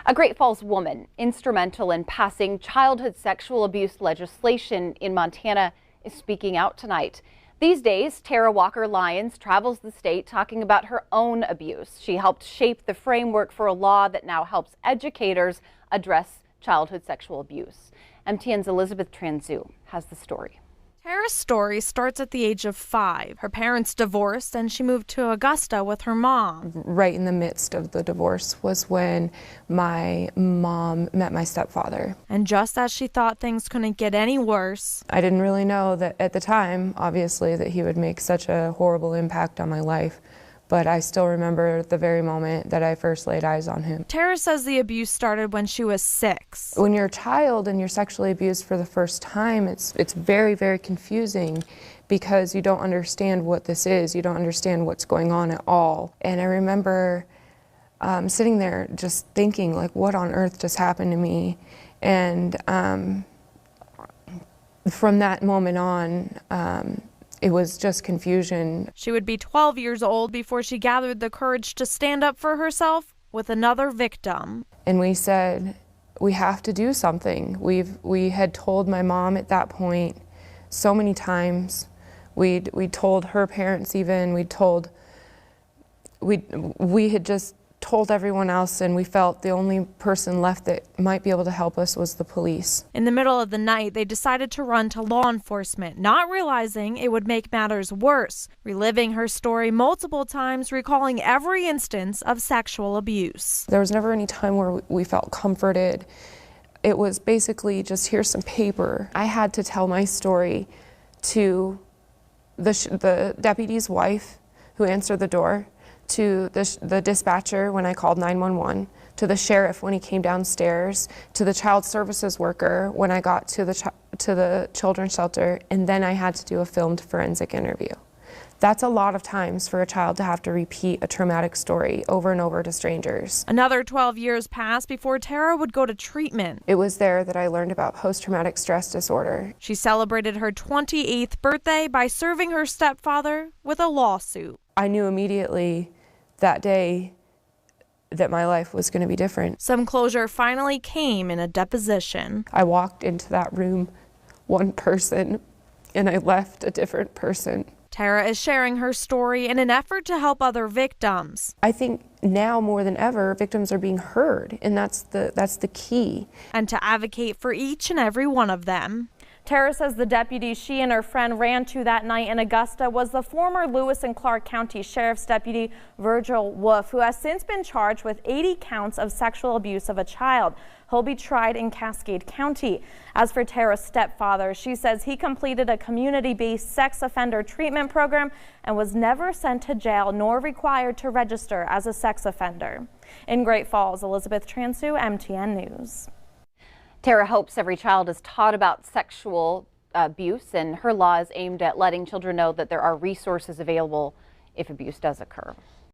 A Great Falls woman instrumental in passing childhood sexual abuse legislation in Montana is speaking out tonight. These days, Tara Walker Lyons travels the state talking about her own abuse. She helped shape the framework for a law that now helps educators address childhood sexual abuse. MTN's Elizabeth Transu has the story. Tara's story starts at the age of 5. Her parents divorced and she moved to Augusta with her mom. Right in the midst of the divorce was when my mom met my stepfather. And just as she thought things couldn't get any worse, I didn't really know that at the time, obviously, that he would make such a horrible impact on my life. But I still remember the very moment that I first laid eyes on him. Tara says the abuse started when she was 6. When you're a child and you're sexually abused for the first time, it's very, very confusing because you don't understand what this is. You don't understand what's going on at all. And I remember sitting there just thinking, like, what on earth just happened to me? And from that moment on, it was just confusion. She would be 12 years old before she gathered the courage to stand up for herself with another victim. And we said, we have to do something. We had told my mom at that point so many times. We told her parents even. We had just told everyone else, and we felt the only person left that might be able to help us was the police. In the middle of the night, they decided to run to law enforcement, not realizing it would make matters worse, reliving her story multiple times, recalling every instance of sexual abuse. There was never any time where we felt comforted. It was basically just, here's some paper. I had to tell my story to the deputy's wife who answered the door, to the dispatcher when I called 911, to the sheriff when he came downstairs, to the child services worker when I got to the children's shelter, and then I had to do a filmed forensic interview. That's a lot of times for a child to have to repeat a traumatic story over and over to strangers. Another 12 years passed before Tara would go to treatment. It was there that I learned about post-traumatic stress disorder. She celebrated her 28th birthday by serving her stepfather with a lawsuit. I knew immediately that day that my life was going to be different. Some closure finally came in a deposition. I walked into that room one person and I left a different person. Tara is sharing her story in an effort to help other victims. I think now more than ever, victims are being heard, and that's the key. And to advocate for each and every one of them. Tara says the deputy she and her friend ran to that night in Augusta was the former Lewis and Clark County Sheriff's Deputy Virgil Wolf, who has since been charged with 80 counts of sexual abuse of a child. He'll be tried in Cascade County. As for Tara's stepfather, she says he completed a community-based sex offender treatment program and was never sent to jail nor required to register as a sex offender. In Great Falls, Elizabeth Transu, MTN News. Tara hopes every child is taught about sexual abuse, and her law is aimed at letting children know that there are resources available if abuse does occur.